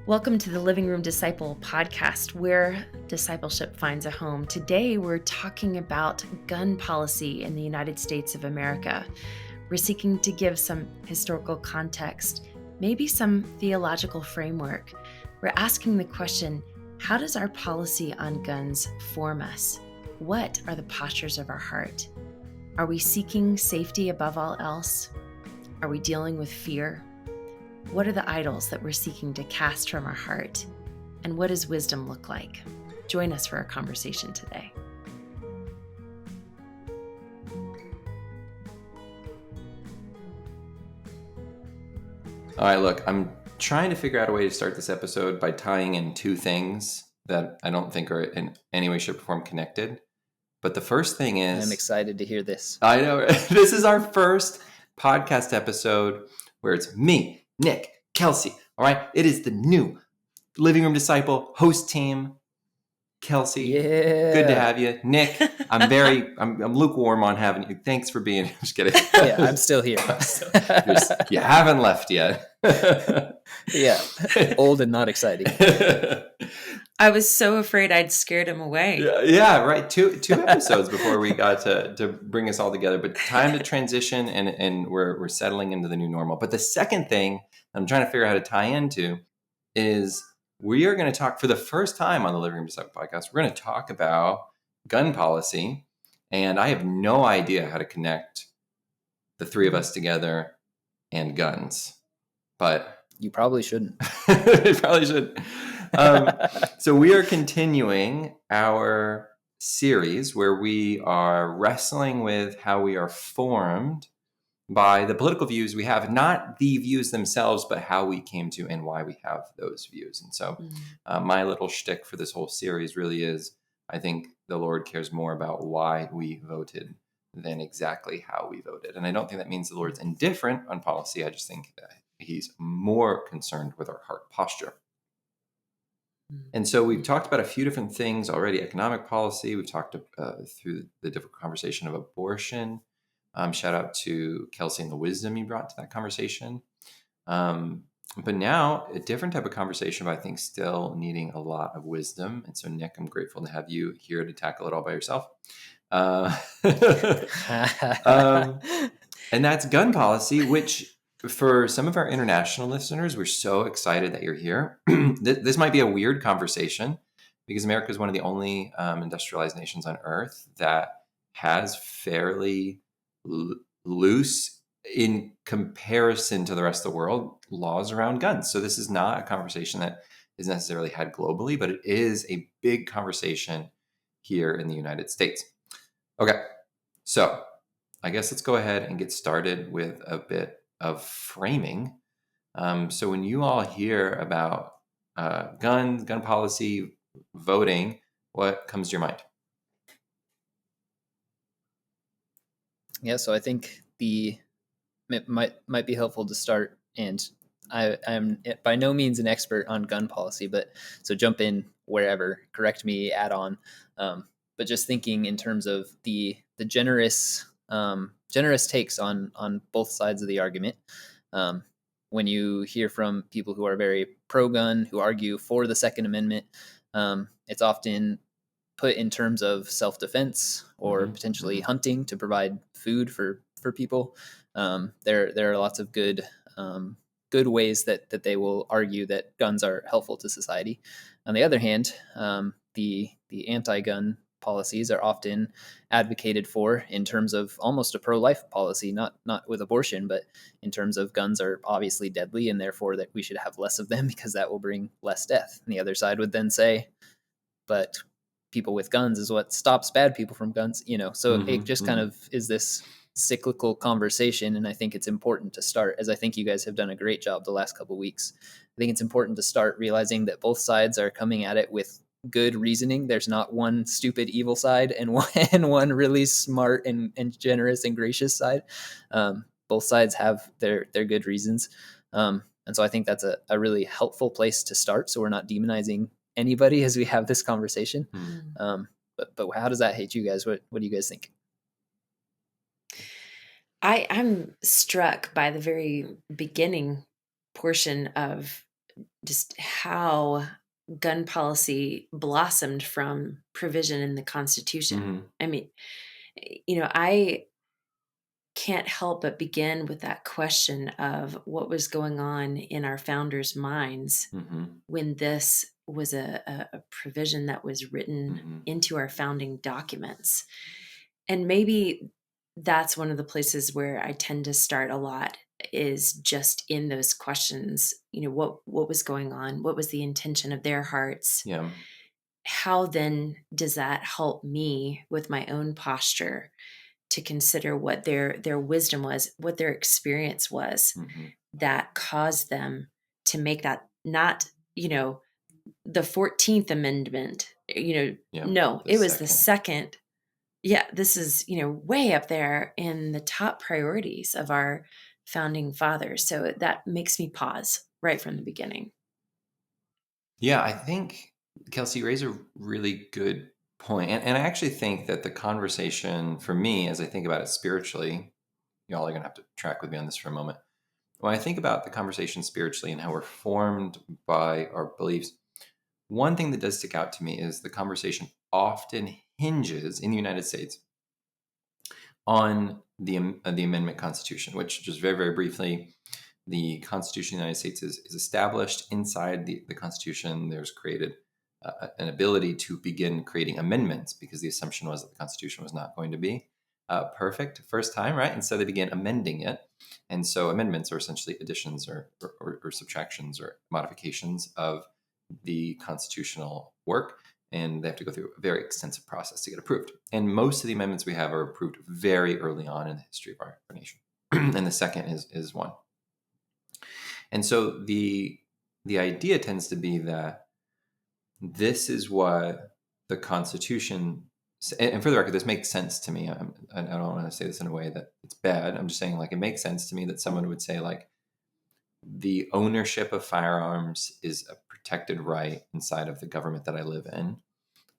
Welcome to the Living Room Disciple podcast, where discipleship finds a home. Today, we're talking about gun policy in the United States of America. We're seeking to give some historical context, maybe some theological framework. We're asking the question, how does our policy on guns form us? What are the postures of our heart? Are we seeking safety above all else? Are we dealing with fear? What are the idols that we're seeking to cast from our heart? And what does wisdom look like? Join us for our conversation today. All right, look, I'm trying to figure out a way to start this episode by tying in two things that I don't think are in any way, shape, or form connected. But the first thing is... I'm excited to hear this. I know. This is our first podcast episode where it's me, Nick, Kelsey. All right. It is the new Living Room Disciple host team. Kelsey, Yeah. Good to have you. Nick, I'm lukewarm on having you. Thanks for being here. Just kidding. Yeah, I'm still here. You haven't left yet. Yeah. Old and not exciting. I was so afraid I'd scared him away. Yeah, right. Two episodes before we got to bring us all together. But time to transition, and we're settling into the new normal. But the second thing I'm trying to figure out how to tie into is we are going to talk for the first time on the Living Room Disciple podcast. We're going to talk about gun policy, and I have no idea how to connect the three of us together and guns. But you probably shouldn't. You probably should. So we are continuing our series where we are wrestling with how we are formed by the political views we have, not the views themselves, but how we came to and why we have those views. And so my little shtick for this whole series really is, I think the Lord cares more about why we voted than exactly how we voted. And I don't think that means the Lord's indifferent on policy. I just think that he's more concerned with our heart posture. And so we've talked about a few different things already. Economic policy. We've talked through the difficult conversation of abortion. Shout out to Kelsey and the wisdom you brought to that conversation. But now a different type of conversation, but I think still needing a lot of wisdom. And so, Nick, I'm grateful to have you here to tackle it all by yourself. And that's gun policy, which for some of our international listeners, we're so excited that you're here. This might be a weird conversation because America is one of the only industrialized nations on earth that has fairly loose, in comparison to the rest of the world, laws around guns. So this is not a conversation that is necessarily had globally, but it is a big conversation here in the United States. Okay, so I guess let's go ahead and get started with a bit of framing. So when you all hear about gun policy, voting, what comes to your mind? Yeah, so I think it might be helpful to start, and I'm by no means an expert on gun policy, but so jump in wherever, correct me, add on. But just thinking in terms of the generous takes on both sides of the argument. When you hear from people who are very pro-gun, who argue for the Second Amendment, it's often put in terms of self-defense or potentially hunting to provide food for people. There are lots of good ways that they will argue that guns are helpful to society. On the other hand, the anti-gun policies are often advocated for in terms of almost a pro-life policy, not with abortion, but in terms of guns are obviously deadly and therefore that we should have less of them because that will bring less death. And the other side would then say, but people with guns is what stops bad people from guns, so it just kind of is this cyclical conversation. And I think it's important to start, as I think you guys have done a great job the last couple of weeks. I think it's important to start realizing that both sides are coming at it with good reasoning. There's not one stupid evil side and one really smart and generous and gracious side. Both sides have their good reasons. And so I think that's a really helpful place to start. So we're not demonizing anybody as we have this conversation. But how does that hit you guys? What do you guys think? I'm struck by the very beginning portion of just how gun policy blossomed from provision in the Constitution. Mm-hmm. I mean, I can't help but begin with that question of what was going on in our founders' minds Mm-hmm. when this was a provision that was written Mm-hmm. into our founding documents. And maybe that's one of the places where I tend to start a lot, is just in those questions. What was going on? What was the intention of their hearts? Yeah. How then does that help me with my own posture to consider what their wisdom was, what their experience was, Mm-hmm. that caused them to make that, not, the 14th Amendment, Yeah. no, The it was the second. second. Yeah, this is, way up there in the top priorities of our founding fathers. So that makes me pause right from the beginning. Yeah, I think, Kelsey, you raise a really good point. And I actually think that the conversation for me, as I think about it spiritually, y'all are going to have to track with me on this for a moment. When I think about the conversation spiritually and how we're formed by our beliefs, one thing that does stick out to me is the conversation often hinges in the United States on the Amendment Constitution, which, just very, very briefly, the Constitution of the United States is established. Inside the Constitution, there's created an ability to begin creating amendments, because the assumption was that the Constitution was not going to be perfect first time, right? And so they began amending it. And so amendments are essentially additions or subtractions or modifications of the constitutional work. And they have to go through a very extensive process to get approved. And most of the amendments we have are approved very early on in the history of our nation. And the second is one. And so the idea tends to be that this is what the Constitution, and for the record, this makes sense to me. I don't want to say this in a way that it's bad. I'm just saying, like, it makes sense to me that someone would say, like, the ownership of firearms is a protected right inside of the government that I live in.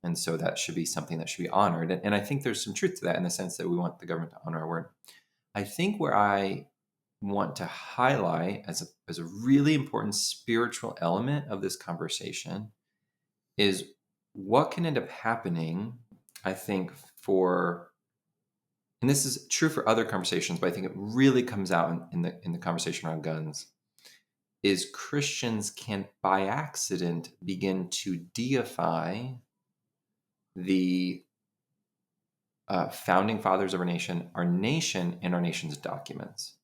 And so that should be something that should be honored. And I think there's some truth to that, in the sense that we want the government to honor our word. I think where I want to highlight as a really important spiritual element of this conversation is what can end up happening, I think, and this is true for other conversations, but I think it really comes out in the conversation around guns, is Christians can by accident begin to deify the founding fathers of our nation, and our nation's documents.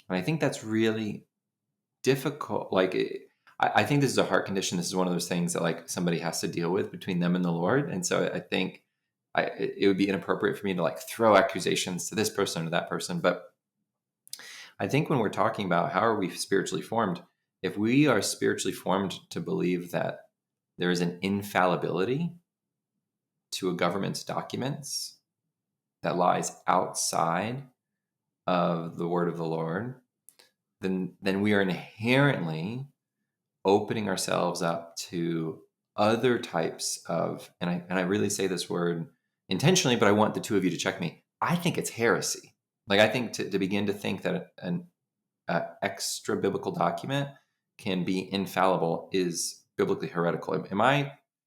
And I think that's really difficult. I think this is a heart condition. This is one of those things that, like, somebody has to deal with between them and the Lord. And so I think it would be inappropriate for me to, like, throw accusations to this person or that person. But I think when we're talking about how are we spiritually formed, if we are spiritually formed to believe that there is an infallibility to a government's documents that lies outside of the word of the Lord, then we are inherently opening ourselves up to other types of, and I really say this word intentionally, but I want the two of you to check me. I think it's heresy. Like, I think to begin to think that an extra biblical document can be infallible is biblically heretical.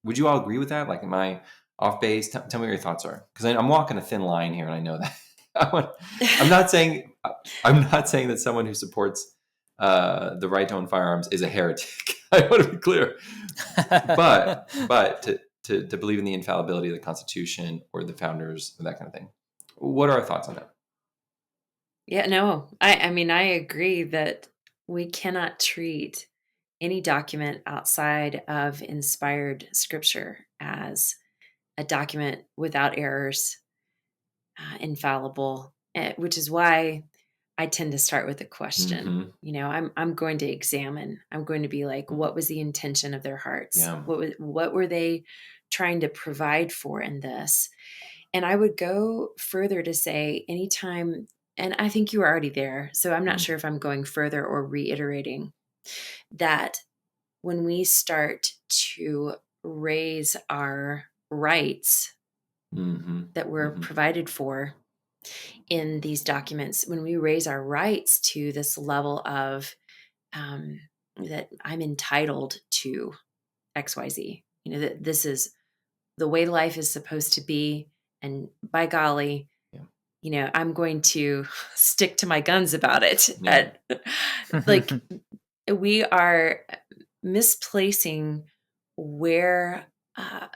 Would you all agree with that? Like, am I off base? Tell me what your thoughts are, because I'm walking a thin line here, and I know that. I'm not saying that someone who supports the right to own firearms is a heretic. I want to be clear. But to believe in the infallibility of the Constitution or the founders or that kind of thing. What are our thoughts on that? Yeah, no, I mean, I agree that we cannot treat any document outside of inspired scripture as a document without errors, infallible, which is why I tend to start with a question. Mm-hmm. I'm going to examine. I'm going to be like, Mm-hmm. what was the intention of their hearts? Yeah. What were they trying to provide for in this? And I would go further to say, anytime, and I think you were already there, so I'm not sure if I'm going further or reiterating, that when we start to raise our rights Mm-hmm. that were Mm-hmm. provided for in these documents, when we raise our rights to this level of that I'm entitled to XYZ, that this is the way life is supposed to be. And by golly, I'm going to stick to my guns about it. Yeah. Like, we are misplacing where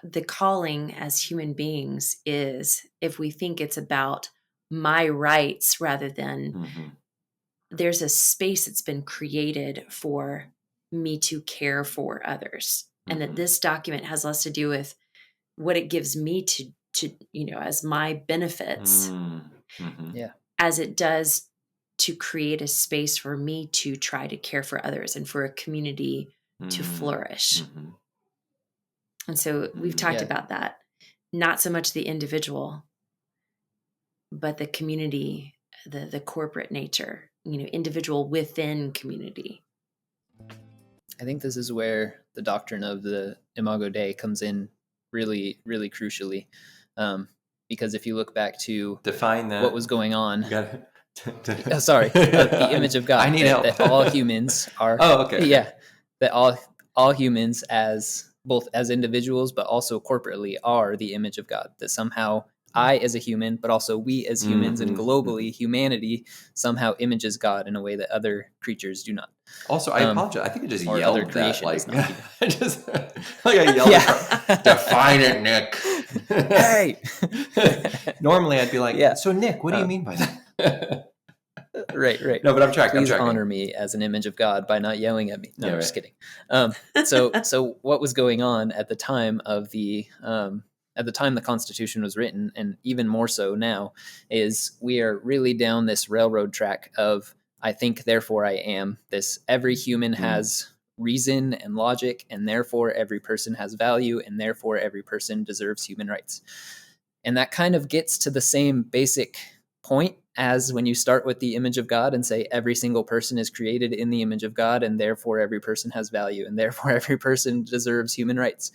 the calling as human beings is if we think it's about my rights rather than there's a space that's been created for me to care for others. And that this document has less to do with what it gives me to as my benefits as it does to create a space for me to try to care for others and for a community to flourish. And so we've talked about that, not so much the individual, but the community, the corporate nature, individual within community. I think this is where the doctrine of the Imago Dei comes in really, really crucially. Because if you look back to define that, what was going on, the image of God. I need help. That all humans are. That all humans, as both as individuals but also corporately, are the image of God. That somehow I as a human, but also we as humans and globally, humanity somehow images God in a way that other creatures do not. Also, I apologize. I think I just yelled other creation that. I just I yelled. Define it, Nick. Hey. Normally, I'd be like, so Nick, what do you mean by that? Right. No, but I'm tracking. Please honor me as an image of God by not yelling at me. No, I'm just kidding. So what was going on at the time of the Constitution was written, and even more so now, is we are really down this railroad track of I think, therefore I am. This every human has reason and logic, and therefore every person has value, and therefore every person deserves human rights. And that kind of gets to the same basic point as when you start with the image of God and say every single person is created in the image of God, and therefore every person has value, and therefore every person deserves human rights.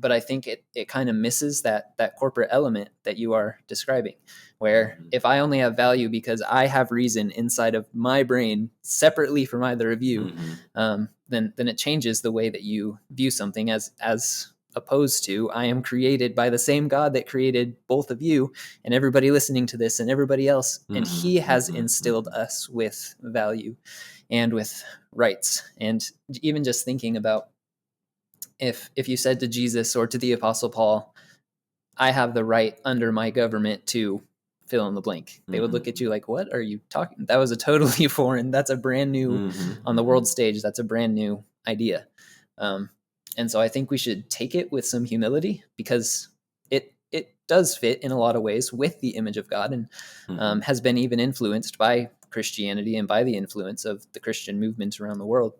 But I think it kind of misses that corporate element that you are describing, where if I only have value because I have reason inside of my brain separately from either of you, then it changes the way that you view something as opposed to I am created by the same God that created both of you and everybody listening to this and everybody else. And he has instilled us with value and with rights. And even just thinking about if you said to Jesus or to the Apostle Paul, I have the right under my government to fill in the blank, they would look at you like, what are you talking? That was a totally foreign, that's a brand new on the world stage. That's a brand new idea. And so I think we should take it with some humility, because it does fit in a lot of ways with the image of God, and has been even influenced by Christianity and by the influence of the Christian movement around the world,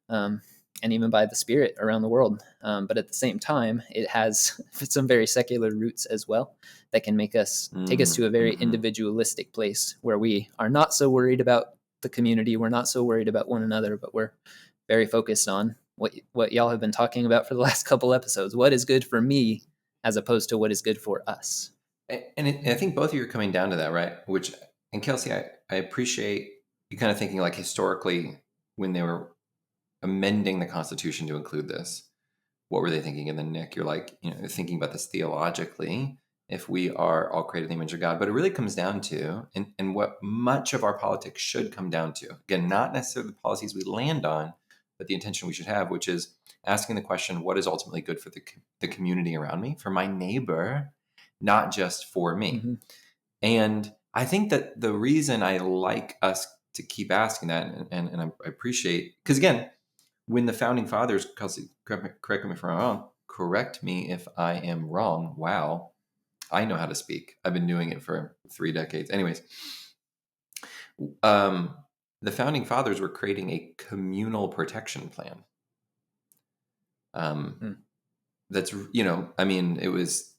and even by the Spirit around the world. But at the same time, it has some very secular roots as well that can take us to a very individualistic place where we are not so worried about the community. We're not so worried about one another, but we're very focused on what y'all have been talking about for the last couple episodes. What is good for me as opposed to what is good for us. And I think both of you are coming down to that, right? And Kelsey, I appreciate you kind of thinking like historically when they were amending the Constitution to include this, what were they thinking? And then Nick, you're like, thinking about this theologically, if we are all created in the image of God. But it really comes down to, and what much of our politics should come down to, again, not necessarily the policies we land on, but the intention we should have, which is asking the question, what is ultimately good for the community around me, for my neighbor, not just for me. And I think that the reason I like us to keep asking that, and I appreciate, because again, when the founding fathers, Kelsey, correct me if I'm wrong, correct me if I am wrong. Wow, I know how to speak. I've been doing it for 3 decades. Anyways, the founding fathers were creating a communal protection plan. That's, it was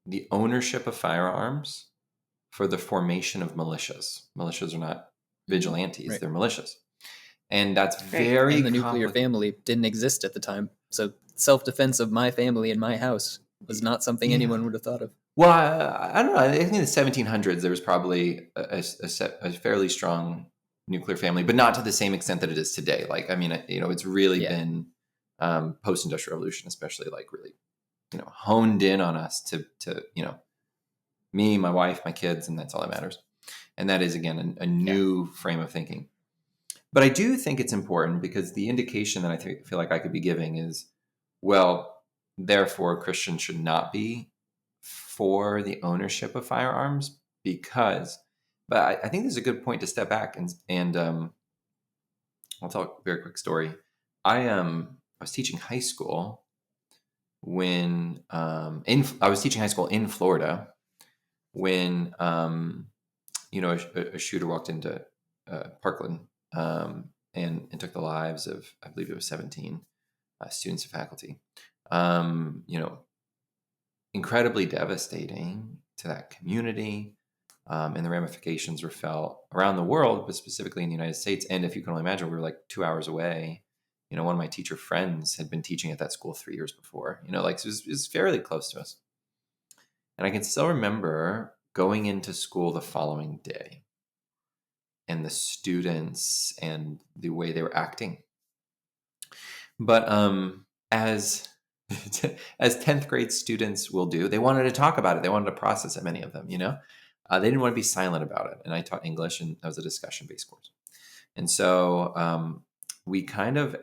the ownership of firearms for the formation of militias. Militias are not vigilantes, they're militias. And that's very and the nuclear family didn't exist at the time. So self-defense of my family and my house was not something anyone would have thought of. Well, I don't know. I think in the 1700s, there was probably a fairly strong nuclear family, but not to the same extent that it is today. Like, I mean, it's really been post-industrial revolution, especially, like, really, honed in on us to me, my wife, my kids, and that's all that matters. And that is, again, a new frame of thinking. But I do think it's important, because the indication that I feel like I could be giving is, well, therefore Christians should not be for the ownership of firearms, but I think this is a good point to step back and I'll tell a very quick story. I was teaching high school when I was teaching high school in Florida when a shooter walked into Parkland and took the lives of, I believe it was 17 students and faculty. Incredibly devastating to that community, and the ramifications were felt around the world, but specifically in the United States. And if you can only imagine, we were like 2 hours away. One of my teacher friends had been teaching at that school 3 years before. Like, it was fairly close to us. And I can still remember going into school the following day, and the students and the way they were acting. But as 10th grade students will do, they wanted to talk about it. They wanted to process it, many of them, they didn't want to be silent about it. And I taught English, and that was a discussion-based course. And so we kind of,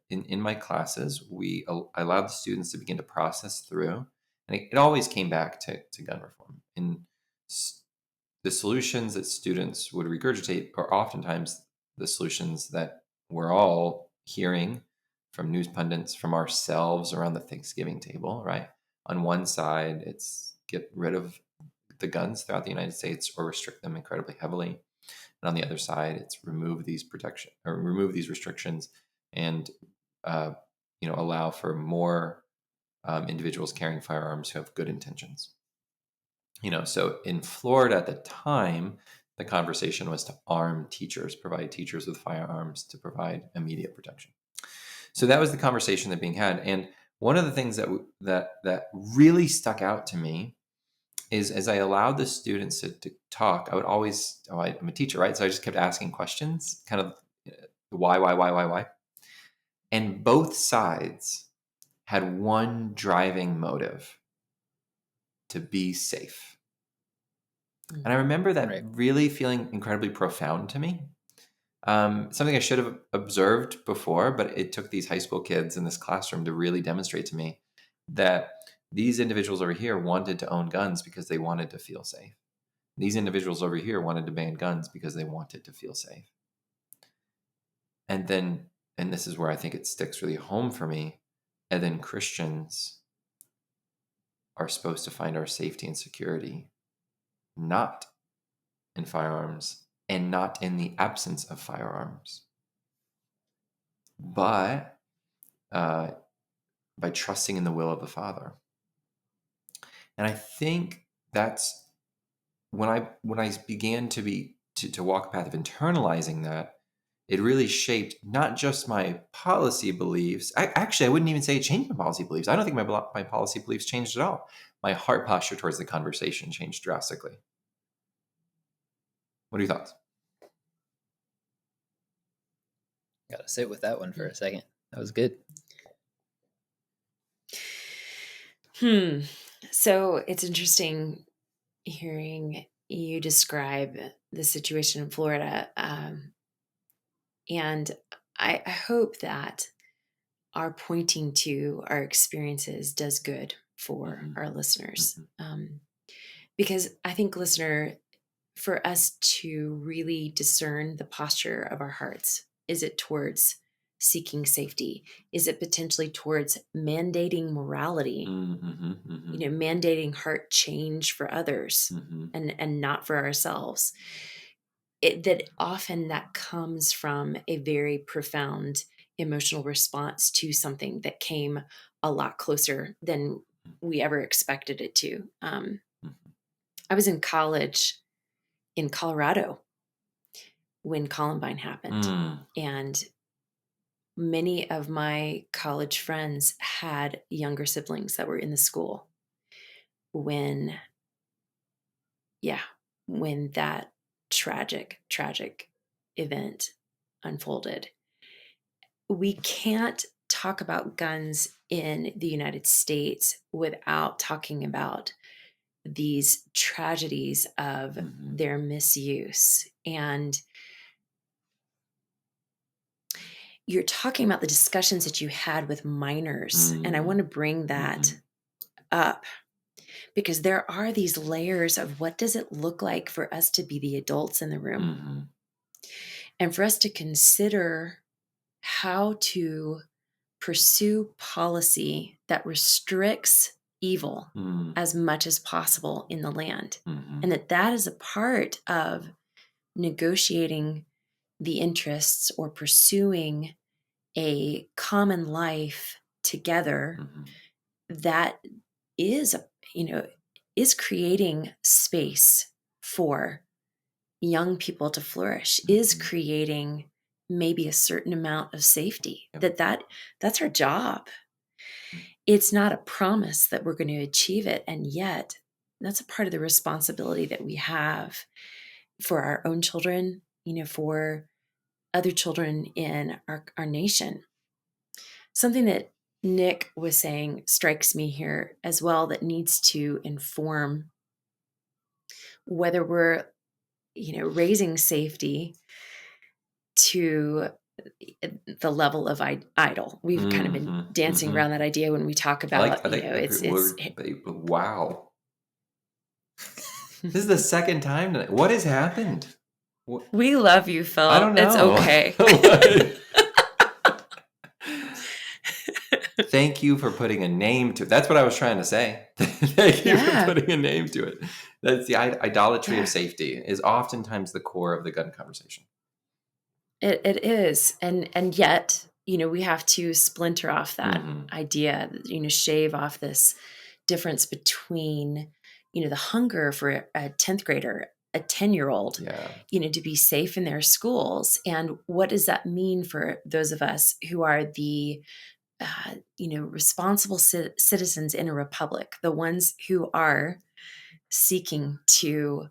in my classes, I allowed the students to begin to process through, and it always came back to gun reform. And the solutions that students would regurgitate are oftentimes the solutions that we're all hearing from news pundits, from ourselves around the Thanksgiving table, right? On one side, it's get rid of the guns throughout the United States or restrict them incredibly heavily. And on the other side, it's remove these restrictions and allow for more individuals carrying firearms who have good intentions. So in Florida at the time, the conversation was to arm teachers, provide teachers with firearms to provide immediate protection. So that was the conversation that being had. And one of the things that really stuck out to me is, as I allowed the students to talk, I would always, I'm a teacher, right? So I just kept asking questions, kind of why? And both sides had one driving motive: to be safe. And I remember that really feeling incredibly profound to me. Something I should have observed before, but it took these high school kids in this classroom to really demonstrate to me that these individuals over here wanted to own guns because they wanted to feel safe. These individuals over here wanted to ban guns because they wanted to feel safe. And this is where I think it sticks really home for me, and then Christians are supposed to find our safety and security not in firearms and not in the absence of firearms, but by trusting in the will of the Father. And I think that's when I began to walk a path of internalizing that, it really shaped not just my policy beliefs. I wouldn't even say it changed my policy beliefs. I don't think my policy beliefs changed at all. My heart posture towards the conversation changed drastically. What are your thoughts? Got to sit with that one for a second. That was good. So it's interesting hearing you describe the situation in Florida. And I hope that our pointing to our experiences does good for our listeners. Because I think, listener, for us to really discern the posture of our hearts, is it towards seeking safety? Is it potentially towards mandating morality, mandating heart change for others and not for ourselves? That often that comes from a very profound emotional response to something that came a lot closer than we ever expected it to. I was in college in Colorado when Columbine happened, and many of my college friends had younger siblings that were in the school when that tragic event unfolded. We can't talk about guns in the United States without talking about these tragedies of their misuse. And you're talking about the discussions that you had with minors, and I want to bring that up because there are these layers of what does it look like for us to be the adults in the room and for us to consider how to pursue policy that restricts evil as much as possible in the land, and that is a part of negotiating the interests or pursuing a common life together that is is creating space for young people to flourish, is creating maybe a certain amount of safety. That's our job. It's not a promise that we're going to achieve it, and yet that's a part of the responsibility that we have for our own children, for other children in our nation. Something that Nick was saying strikes me here as well that needs to inform whether we're, raising safety to the level of idle. We've kind of been dancing around that idea when we talk about, I like wow. This is the second time tonight. What has happened? We love you, Phil. I don't know. It's okay. Thank you for putting a name to it. That's what I was trying to say. Thank you for putting a name to it. That's the idolatry of safety is oftentimes the core of the gun conversation. It is. And yet, we have to splinter off that idea, shave off this difference between, the hunger for a 10th grader, a 10-year-old, to be safe in their schools. And what does that mean for those of us who are the, responsible citizens in a republic, the ones who are seeking to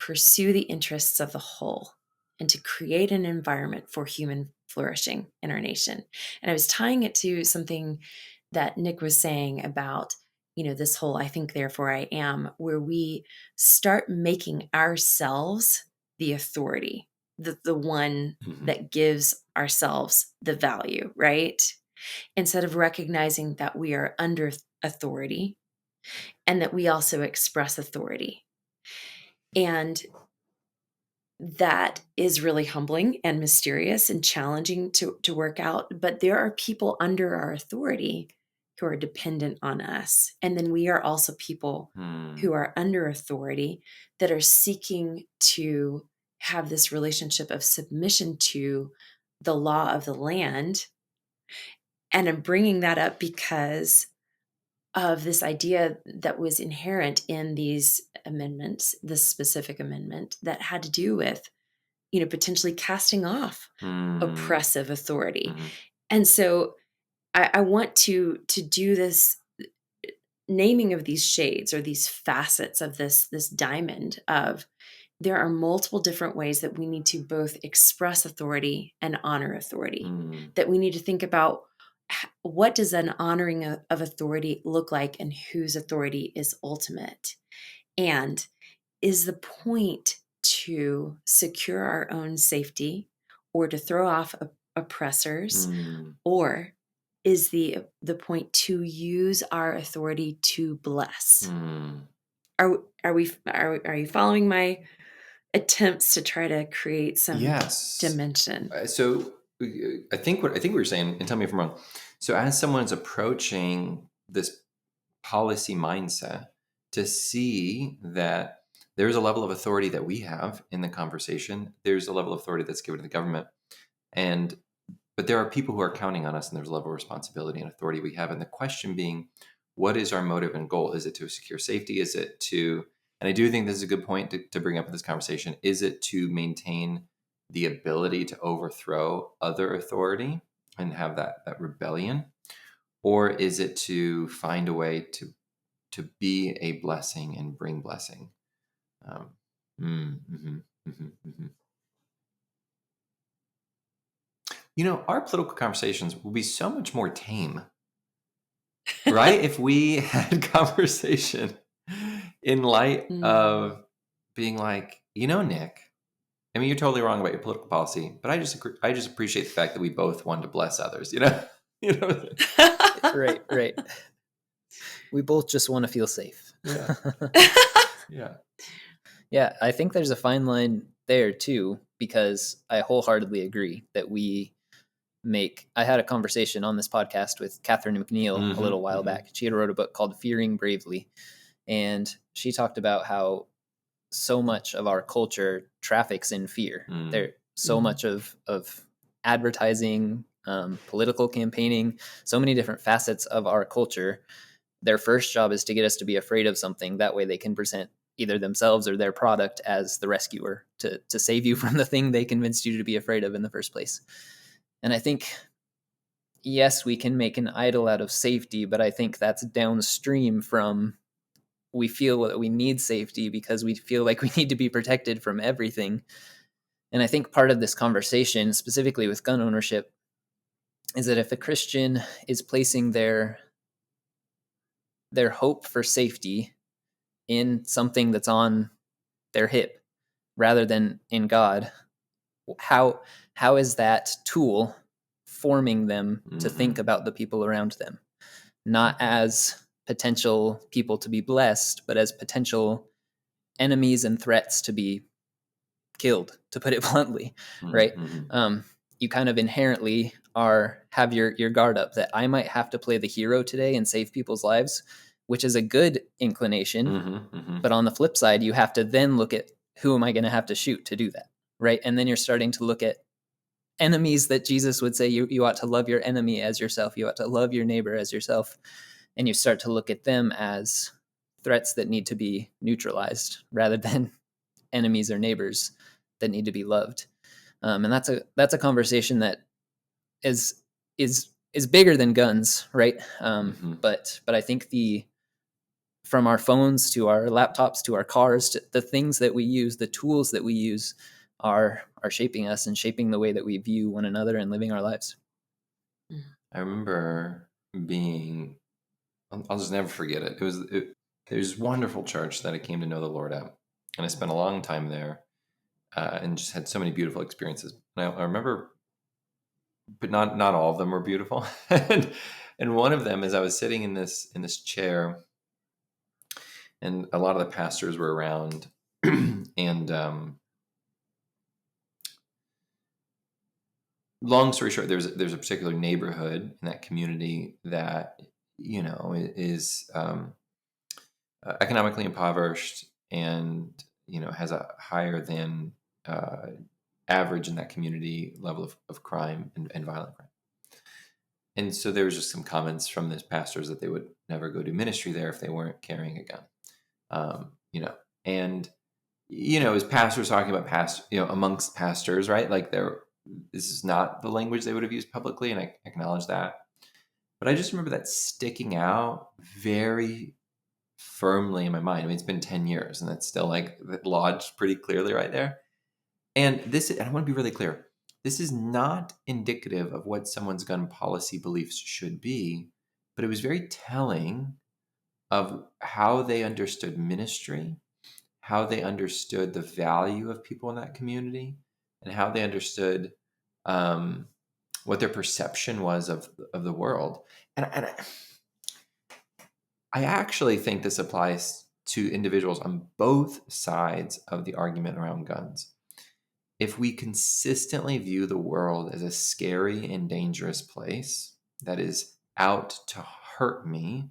pursue the interests of the whole and to create an environment for human flourishing in our nation. And I was tying it to something that Nick was saying about, this whole I think, therefore I am, where we start making ourselves the authority, the one that gives ourselves the value, right? Instead of recognizing that we are under authority and that we also express authority. And that is really humbling and mysterious and challenging to work out. But there are people under our authority who are dependent on us. And then we are also people who are under authority that are seeking to have this relationship of submission to the law of the land. And I'm bringing that up because of this idea that was inherent in these amendments, this specific amendment that had to do with, potentially casting off oppressive authority. And so I want to do this naming of these shades or these facets of this diamond of there are multiple different ways that we need to both express authority and honor authority, that we need to think about what does an honoring of authority look like and whose authority is ultimate? And is the point to secure our own safety or to throw off oppressors? Or is the point to use our authority to bless? Are you following my attempts to try to create some dimension? So I think what we were saying, and tell me if I'm wrong. So as someone's approaching this policy mindset, to see that there's a level of authority that we have in the conversation, there's a level of authority that's given to the government, but there are people who are counting on us, and there's a level of responsibility and authority we have. And the question being, what is our motive and goal? Is it to secure safety? Is it to, and I do think this is a good point to bring up in this conversation, is it to maintain the ability to overthrow other authority and have that rebellion? Or is it to find a way to be a blessing and bring blessing? Our political conversations will be so much more tame, right? If we had conversation in light of being like, Nick, I mean, you're totally wrong about your political policy, but I just appreciate the fact that we both want to bless others, Right. We both just want to feel safe. Yeah. Yeah. Yeah, I think there's a fine line there too, because I wholeheartedly agree that I had a conversation on this podcast with Katherine McNeil a little while back. She had wrote a book called Fearing Bravely, and she talked about how so much of our culture traffics in fear. There so much of advertising, political campaigning, so many different facets of our culture. Their first job is to get us to be afraid of something. That way they can present either themselves or their product as the rescuer to save you from the thing they convinced you to be afraid of in the first place. And I think, yes, we can make an idol out of safety, but I think that's downstream from we feel that we need safety because we feel like we need to be protected from everything. And I think part of this conversation, specifically with gun ownership, is that if a Christian is placing their hope for safety in something that's on their hip rather than in God, how is that tool forming them to think about the people around them, not as potential people to be blessed, but as potential enemies and threats to be killed, to put it bluntly, right? You kind of inherently have your guard up that I might have to play the hero today and save people's lives, which is a good inclination. But on the flip side, you have to then look at who am I going to have to shoot to do that, right? And then you're starting to look at enemies that Jesus would say you ought to love your enemy as yourself. You ought to love your neighbor as yourself. And you start to look at them as threats that need to be neutralized rather than enemies or neighbors that need to be loved. And that's a conversation that is bigger than guns, right? But I think from our phones to our laptops to our cars, to the things that we use, the tools that we use are shaping us and shaping the way that we view one another and living our lives. I remember I'll just never forget it. There's a wonderful church that I came to know the Lord at, and I spent a long time there, and just had so many beautiful experiences. And I remember, but not all of them were beautiful. and one of them is I was sitting in this chair, and a lot of the pastors were around, and long story short, there's a particular neighborhood in that community that is economically impoverished and has a higher than average in that community level of crime and violent crime. And so there was just some comments from those pastors that they would never go do ministry there if they weren't carrying a gun. And as pastors talking about amongst pastors, right? Like this is not the language they would have used publicly, and I acknowledge that. But I just remember that sticking out very firmly in my mind. I mean, it's been 10 years, and that's still like lodged pretty clearly right there. And I want to be really clear. This is not indicative of what someone's gun policy beliefs should be, but it was very telling of how they understood ministry, how they understood the value of people in that community, and how they understood what their perception was of the world. And I actually think this applies to individuals on both sides of the argument around guns. If we consistently view the world as a scary and dangerous place that is out to hurt me,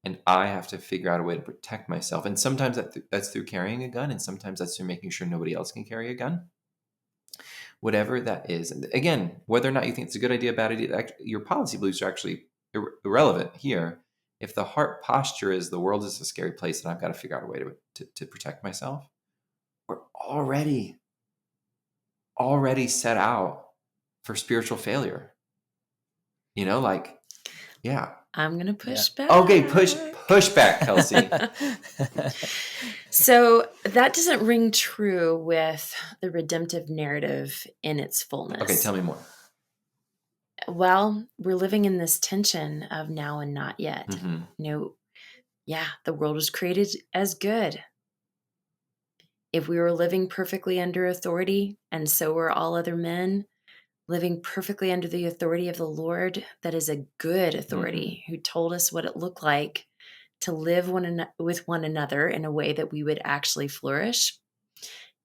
and I have to figure out a way to protect myself, and sometimes that's through carrying a gun, and sometimes that's through making sure nobody else can carry a gun, whatever that is. And again, whether or not you think it's a good idea, bad idea, your policy beliefs are actually irrelevant here. If the heart posture is the world is a scary place and I've got to figure out a way to protect myself, we're already set out for spiritual failure. Yeah. I'm going to push back. Okay, push back, Kelsey. So that doesn't ring true with the redemptive narrative in its fullness. Okay, tell me more. Well, we're living in this tension of now and not yet. Mm-hmm. Yeah, the world was created as good. If we were living perfectly under authority, and so were all other men, living perfectly under the authority of the Lord, that is a good authority, who told us what it looked like to live with one another in a way that we would actually flourish.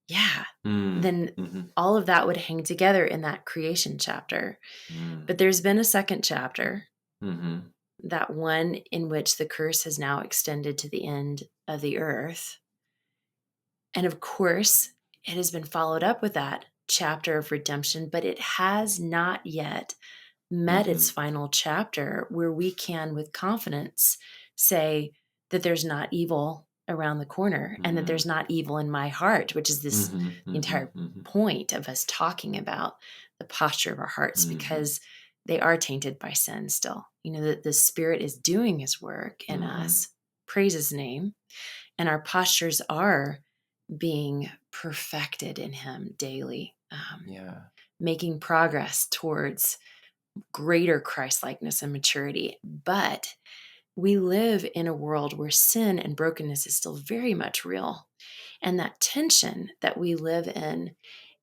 Yeah, then Mm-hmm. all of that would hang together in that creation chapter. But there's been a second chapter, Mm-hmm. that one in which the curse has now extended to the end of the earth. And of course, it has been followed up with that chapter of redemption, but it has not yet met Mm-hmm. its final chapter where we can, with confidence, say that there's not evil around the corner and that there's not evil in my heart, which is this Mm-hmm. the entire Mm-hmm. point of us talking about the posture of our hearts, Mm-hmm. because they are tainted by sin still. That the Spirit is doing his work in Mm-hmm. us. Praise his name. And our postures are being perfected in him daily, Yeah. making progress towards greater Christ-likeness and maturity. But we live in a world where sin and brokenness is still very much real. And that tension that we live in,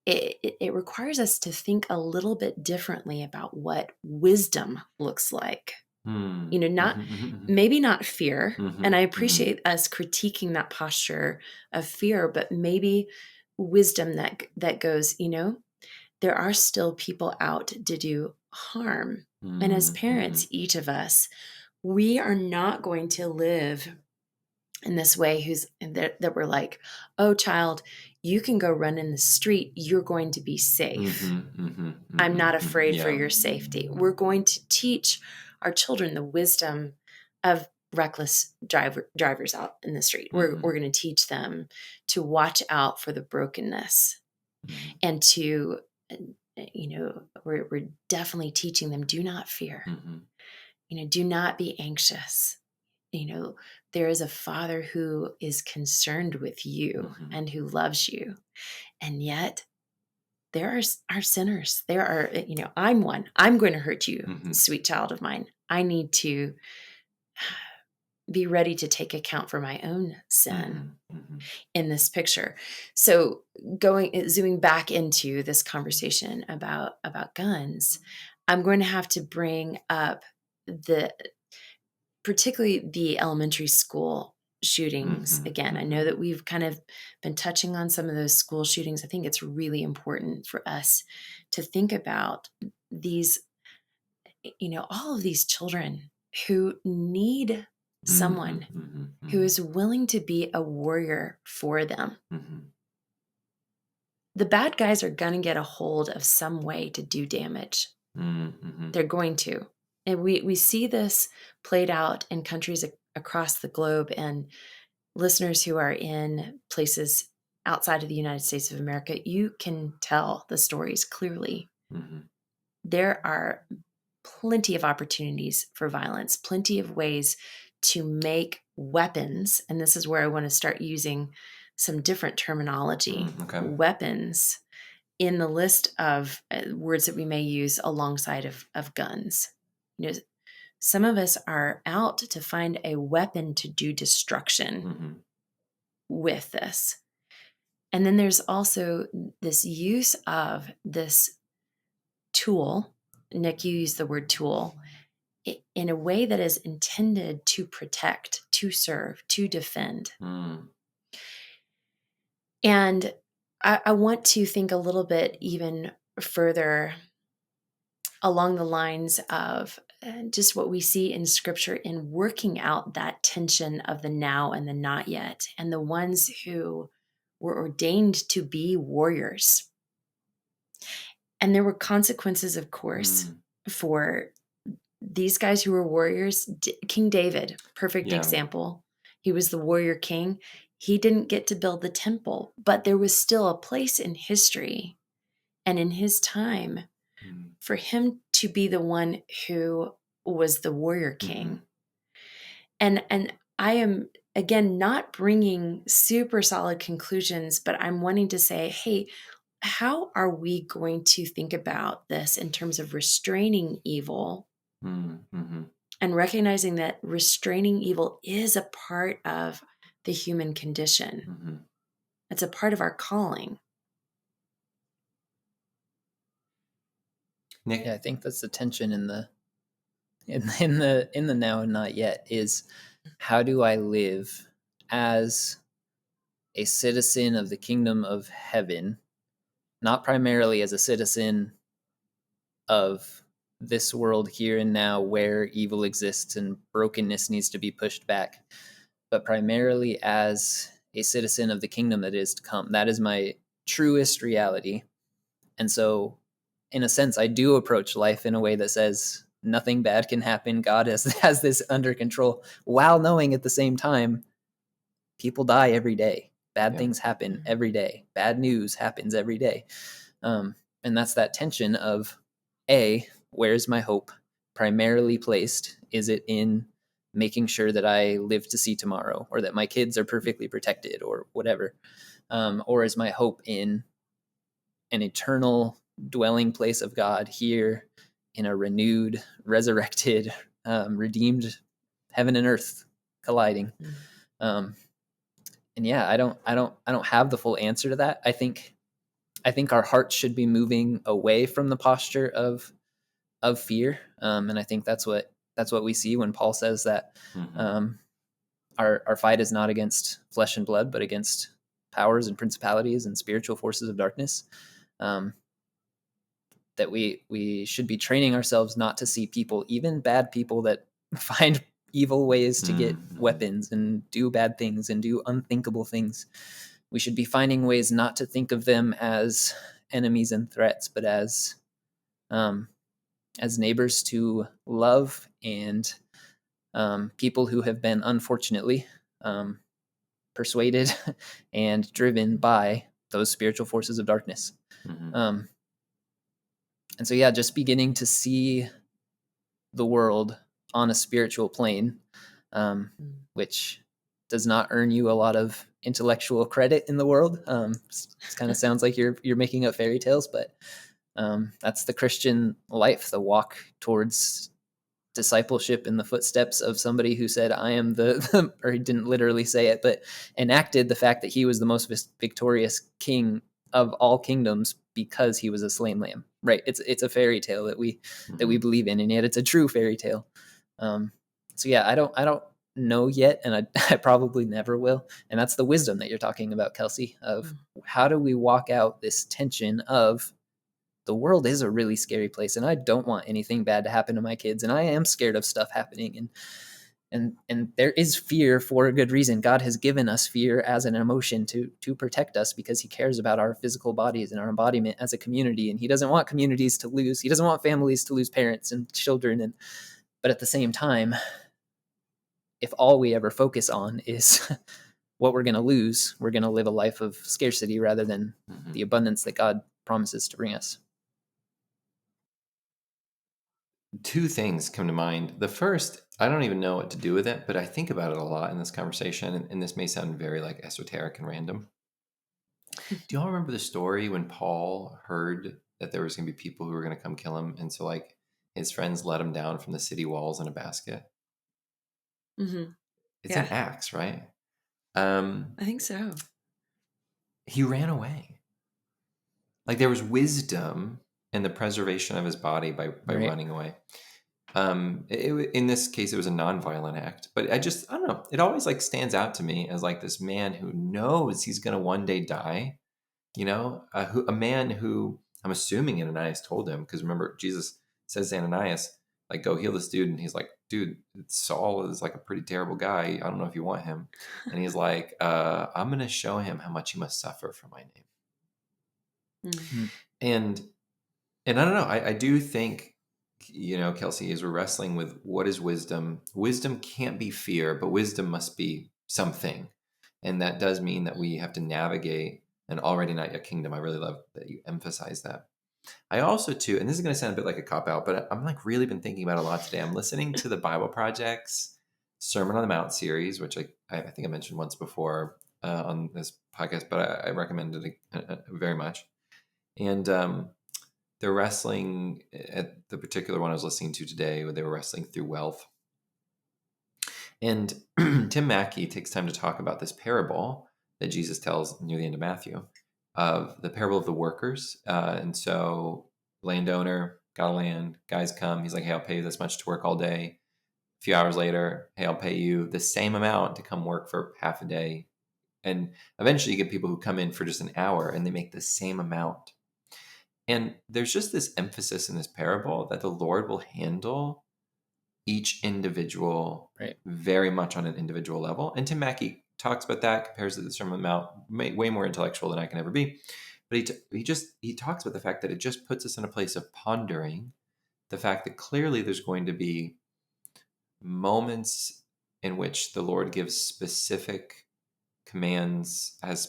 it requires us to think a little bit differently about what wisdom looks like. Not Mm-hmm. maybe not fear. Mm-hmm. And I Mm-hmm. appreciate us critiquing that posture of fear, but maybe wisdom that goes, there are still people out to do harm. And as Mm-hmm. parents, each of us, we are not going to live in this way that we're like, oh, child, you can go run in the street. You're going to be safe. Mm-hmm. Mm-hmm. I'm not Mm-hmm. afraid for Yeah. your safety. We're going to teach our children the wisdom of reckless drivers out in the street. We're going to teach them to watch out for the brokenness, Mm-hmm. and to, we're definitely teaching them, do not fear. Mm-hmm. Do not be anxious. There is a Father who is concerned with you Mm-hmm. and who loves you. And yet there are sinners. There are, I'm one. I'm going to hurt you, Mm-hmm. sweet child of mine. I need to be ready to take account for my own sin Mm-hmm. in this picture. So zooming back into this conversation about guns, I'm going to have to bring up particularly the elementary school shootings Mm-hmm. again. I know that we've kind of been touching on some of those school shootings. I think it's really important for us to think about these, all of these children who need someone Mm-hmm. who is willing to be a warrior for them. Mm-hmm. The bad guys are going to get a hold of some way to do damage. Mm-hmm. They're going to. And we see this played out in countries across the globe, and listeners who are in places outside of the United States of America, you can tell the stories clearly. Mm-hmm. There are plenty of opportunities for violence, plenty of ways to make weapons. And this is where I want to start using some different terminology. Okay. Weapons in the list of words that we may use alongside of guns. Some of us are out to find a weapon to do destruction Mm-hmm. with this. And then there's also this use of this tool. Nick, you used the word tool in a way that is intended to protect, to serve, to defend. Mm. And I want to think a little bit even further along the lines of just what we see in scripture in working out that tension of the now and the not yet, and the ones who were ordained to be warriors. And there were consequences, of course, for these guys who were warriors. King David, perfect example. He was the warrior king. He didn't get to build the temple, but there was still a place in history and in his time for him to be the one who was the warrior king. And I am, again, not bringing super solid conclusions, but I'm wanting to say, hey, how are we going to think about this in terms of restraining evil Mm-hmm. and recognizing that restraining evil is a part of the human condition? Mm-hmm. It's a part of our calling. Nick? Yeah, I think that's the tension in the now and not yet is, how do I live as a citizen of the kingdom of heaven, not primarily as a citizen of this world here and now where evil exists and brokenness needs to be pushed back, but primarily as a citizen of the kingdom that is to come. That is my truest reality. And so, in a sense, I do approach life in a way that says nothing bad can happen. God has this under control, while knowing at the same time, people die every day. Bad things happen every day. Bad news happens every day. And that's that tension of, where's my hope primarily placed? Is it in making sure that I live to see tomorrow, or that my kids are perfectly protected, or whatever? Or is my hope in an eternal dwelling place of God here in a renewed, resurrected, redeemed heaven and earth colliding? And yeah, I don't have the full answer to that. I think our hearts should be moving away from the posture of fear, and I think that's what we see when Paul says that our fight is not against flesh and blood, but against powers and principalities and spiritual forces of darkness. That we should be training ourselves not to see people, even bad people that find evil ways to get weapons and do bad things and do unthinkable things. We should be finding ways not to think of them as enemies and threats, but as neighbors to love, and people who have been unfortunately persuaded and driven by those spiritual forces of darkness. And so, yeah, just beginning to see the world on a spiritual plane, which does not earn you a lot of intellectual credit in the world. It kind of sounds like you're making up fairy tales, but that's the Christian life, the walk towards discipleship in the footsteps of somebody who said, I am the or he didn't literally say it, but enacted the fact that he was the most victorious king of all kingdoms because he was a slain lamb. Right? It's a fairy tale that we believe in, and yet it's a true fairy tale. So yeah, I don't know yet, and I probably never will. And that's the wisdom that you're talking about, Kelsey, of how do we walk out this tension of, the world is a really scary place, and I don't want anything bad to happen to my kids, and I am scared of stuff happening, and there is fear for a good reason. God has given us fear as an emotion to protect us, because he cares about our physical bodies and our embodiment as a community, and he doesn't want communities to lose, he doesn't want families to lose parents and children. But at the same time, if all we ever focus on is what we're going to lose, we're going to live a life of scarcity rather than the abundance that God promises to bring us. Two things come to mind. The first, I don't even know what to do with it, but I think about it a lot in this conversation, and this may sound very like esoteric and random. Do you all remember the story when Paul heard that there was going to be people who were going to come kill him, and so like his friends let him down from the city walls in a basket? It's in Acts, right? I think so. He ran away. Like there was wisdom in the preservation of his body by running away. In this case, it was a nonviolent act, but I don't know. It always like stands out to me as like this man who knows he's going to one day die. A man who, I'm assuming Ananias told him, because remember Jesus says to Ananias, like, go heal this dude, and he's like, dude, Saul is like a pretty terrible guy. I don't know if you want him. And he's like, I'm going to show him how much he must suffer for my name. And I don't know. I do think, Kelsey, as we're wrestling with what is wisdom, wisdom can't be fear, but wisdom must be something. And that does mean that we have to navigate an already not yet kingdom. I really love that you emphasize that. I also, too, and this is going to sound a bit like a cop-out, but I'm like really been thinking about it a lot today. I'm listening to the Bible Project's Sermon on the Mount series, which I think I mentioned once before on this podcast, but I recommend it very much. And they're wrestling at the particular one I was listening to today, where they were wrestling through wealth. And Tim Mackey takes time to talk about this parable that Jesus tells near the end of Matthew, of the parable of the workers. And so landowner, got land, guys come, he's like, hey, I'll pay you this much to work all day. A few hours later, hey, I'll pay you the same amount to come work for half a day. And eventually you get people who come in for just an hour and they make the same amount. And there's just this emphasis in this parable that the Lord will handle each individual very much on an individual level. And Tim Mackey talks about that, compares it to the Sermon on the Mount, way more intellectual than I can ever be. But he talks about the fact that it just puts us in a place of pondering the fact that clearly there's going to be moments in which the Lord gives specific commands, has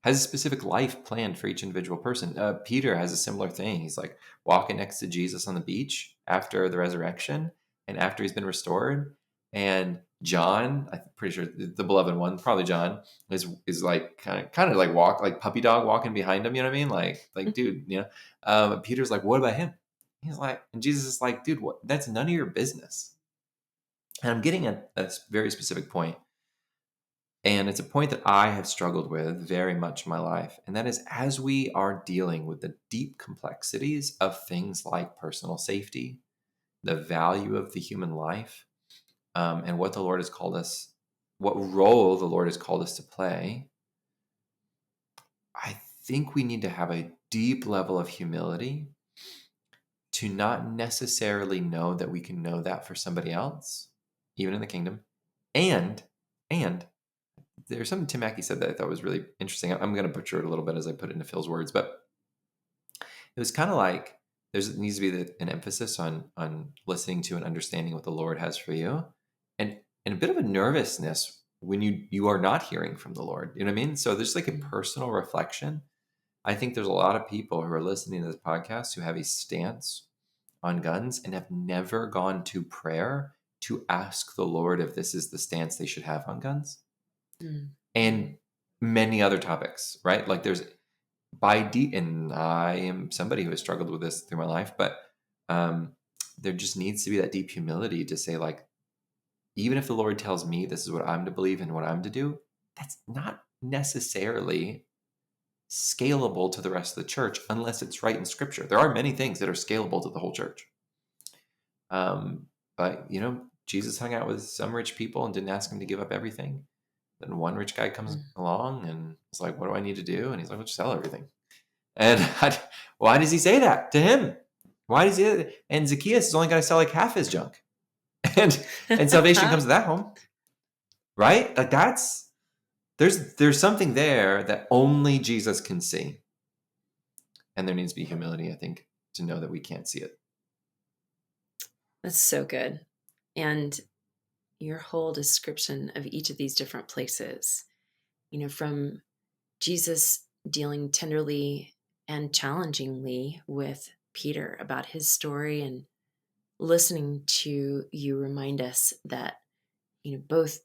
a specific life planned for each individual person. Peter has a similar thing. He's like walking next to Jesus on the beach after the resurrection and after he's been restored. And John, I'm pretty sure the beloved one, probably John, is like kind of like walk like puppy dog walking behind him. You know what I mean? Like dude, you know. Peter's like, what about him? He's like, and Jesus is like, dude, what? That's none of your business. And I'm getting at a very specific point. And it's a point that I have struggled with very much in my life. And that is, as we are dealing with the deep complexities of things like personal safety, the value of the human life, and what the Lord has called us, what role the Lord has called us to play, I think we need to have a deep level of humility to not necessarily know that we can know that for somebody else, even in the kingdom. And there's something Tim Mackey said that I thought was really interesting. I'm going to butcher it a little bit as I put it into Phil's words, but it was kind of like there needs to be an emphasis on listening to and understanding what the Lord has for you, and a bit of a nervousness when you are not hearing from the Lord. You know what I mean? So there's like a personal reflection. I think there's a lot of people who are listening to this podcast who have a stance on guns and have never gone to prayer to ask the Lord if this is the stance they should have on guns. And many other topics, right? Like there's and I am somebody who has struggled with this through my life, but there just needs to be that deep humility to say, like, even if the Lord tells me this is what I'm to believe and what I'm to do, that's not necessarily scalable to the rest of the church unless it's right in Scripture. There are many things that are scalable to the whole church. But, you know, Jesus hung out with some rich people and didn't ask him to give up everything. Then one rich guy comes along and is like, what do I need to do? And he's like, well, just sell everything. And why does he say that to him? Why does he? And Zacchaeus is only going to sell like half his junk. And salvation comes to that home. Right? Like there's something there that only Jesus can see. And there needs to be humility, I think, to know that we can't see it. That's so good. And your whole description of each of these different places, you know, from Jesus dealing tenderly and challengingly with Peter about his story, and listening to you remind us that, you know, both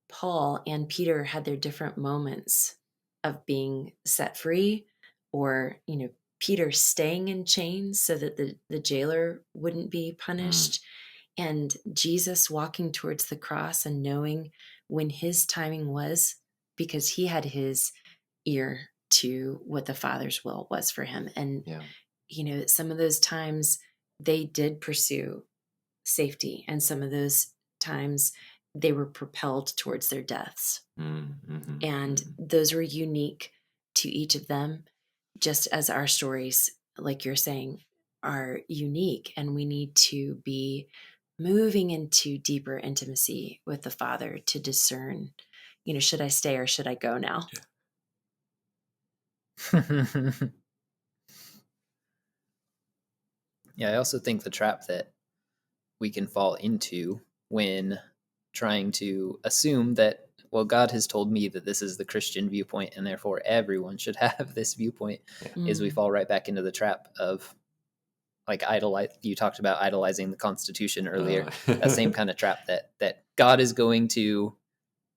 Paul and Peter had their different moments of being set free, or, you know, Peter staying in chains so that the jailer wouldn't be punished, and Jesus walking towards the cross and knowing when his timing was, because he had his ear to what the Father's will was for him. And, you know, some of those times they did pursue safety, and some of those times they were propelled towards their deaths. And those were unique to each of them, just as our stories, like you're saying, are unique. And we need to be moving into deeper intimacy with the Father to discern, you know, should I stay or should I go now? Yeah, I also think the trap that we can fall into when trying to assume that, well, God has told me that this is the Christian viewpoint and therefore everyone should have this viewpoint, is we fall right back into the trap of, like, you talked about idolizing the Constitution earlier. That same kind of trap that God is going to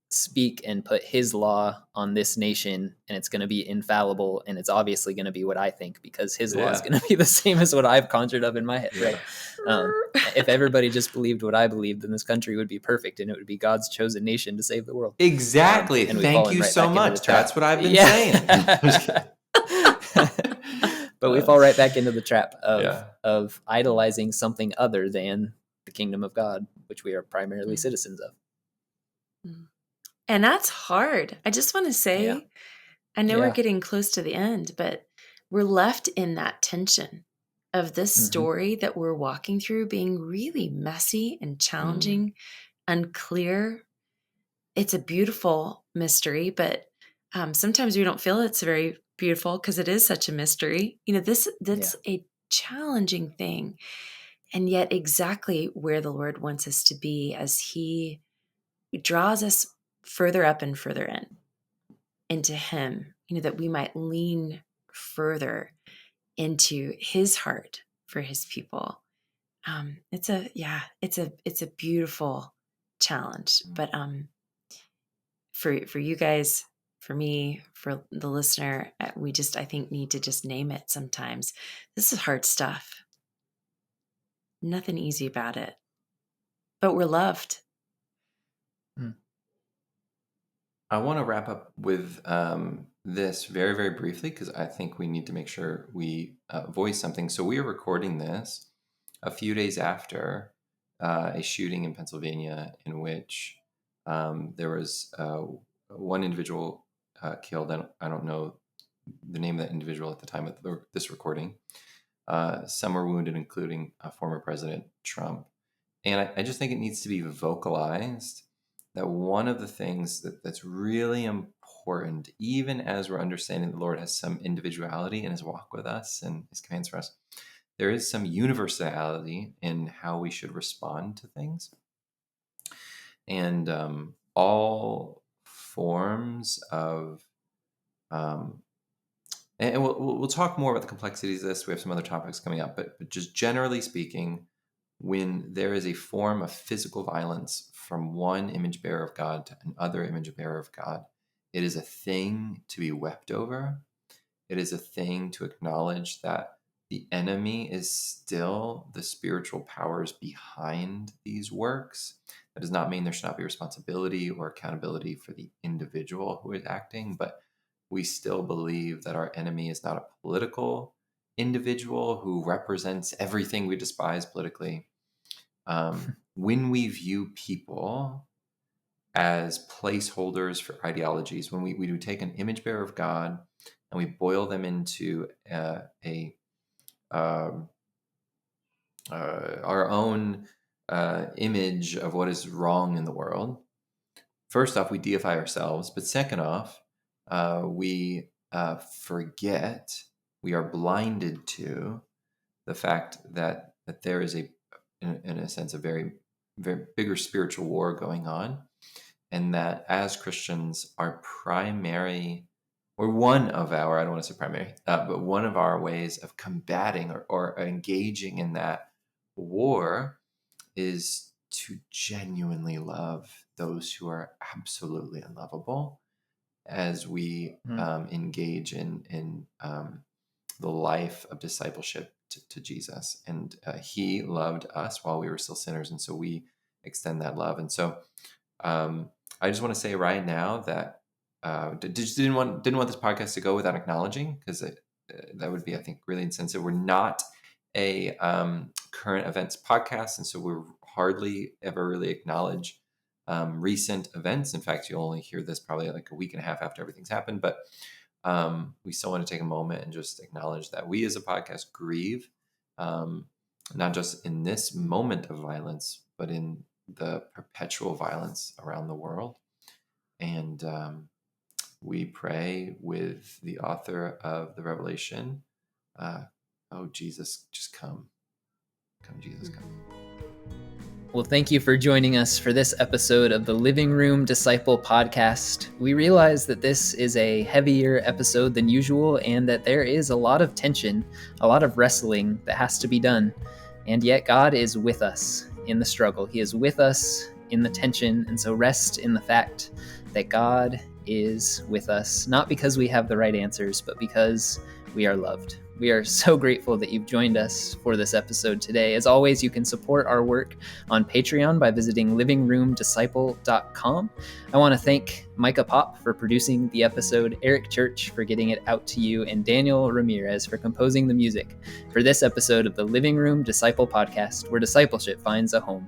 speak and put his law on this nation, and it's going to be infallible, and it's obviously going to be what I think, because his law is going to be the same as what I've conjured up in my head, right? If everybody just believed what I believed, then this country would be perfect, and it would be God's chosen nation to save the world. Exactly. And Thank you so much. That's what I've been saying. But we fall right back into the trap of idolizing something other than the kingdom of God, which we are primarily citizens of. And that's hard. I just want to say, I know we're getting close to the end, but we're left in that tension of this story that we're walking through being really messy and challenging, unclear. It's a beautiful mystery, but sometimes we don't feel it's very beautiful because it is such a mystery. That's a challenging thing, and yet exactly where the Lord wants us to be as he draws us further up and further into him, that we might lean further into his heart for his people. It's a beautiful challenge, but for you guys, for me, for the listener, we I think need to just name it sometimes. This is hard stuff. Nothing easy about it, but we're loved. I want to wrap up with this very, very briefly, because I think we need to make sure we voice something. So we are recording this a few days after a shooting in Pennsylvania in which there was one individual killed. I don't know the name of that individual at the time of this recording. Some were wounded, including former President Trump. And I just think it needs to be vocalized that one of the things that's really important, even as we're understanding the Lord has some individuality in his walk with us and his commands for us, there is some universality in how we should respond to things. And all forms of, and we'll talk more about the complexities of this. We have some other topics coming up, but just generally speaking, when there is a form of physical violence from one image bearer of God to another image bearer of God, it is a thing to be wept over. It is a thing to acknowledge that the enemy is still the spiritual powers behind these works. That does not mean there should not be responsibility or accountability for the individual who is acting, but we still believe that our enemy is not a political individual who represents everything we despise politically. When we view people as placeholders for ideologies, when we do take an image bearer of God and we boil them into our own image of what is wrong in the world, first off, we deify ourselves, but second off, we forget, we are blinded to the fact that there is in a sense, a very, very bigger spiritual war going on, and that as Christians, our primary, or one of our, I don't want to say primary, but one of our ways of combating or engaging in that war is to genuinely love those who are absolutely unlovable, as we engage in the life of discipleship to Jesus. And he loved us while we were still sinners, and so we extend that love. And so I just want to say right now that didn't want this podcast to go without acknowledging, because that would be, I think, really insensitive. We're not a current events podcast, and so we hardly ever really acknowledge recent events. In fact, you'll only hear this probably like a week and a half after everything's happened. But we still want to take a moment and just acknowledge that we as a podcast grieve, not just in this moment of violence, but in the perpetual violence around the world. And we pray with the author of the Revelation, oh, Jesus, just come. Come, Jesus, come. Well, thank you for joining us for this episode of the Living Room Disciple podcast. We realize that this is a heavier episode than usual, and that there is a lot of tension, a lot of wrestling that has to be done. And yet God is with us in the struggle. He is with us in the tension. And so rest in the fact that God is with us, not because we have the right answers, but because we are loved. We are so grateful that you've joined us for this episode today. As always, you can support our work on Patreon by visiting livingroomdisciple.com. I want to thank Micah Pop for producing the episode, Eric Church for getting it out to you, and Daniel Ramirez for composing the music for this episode of the Living Room Disciple Podcast, where discipleship finds a home.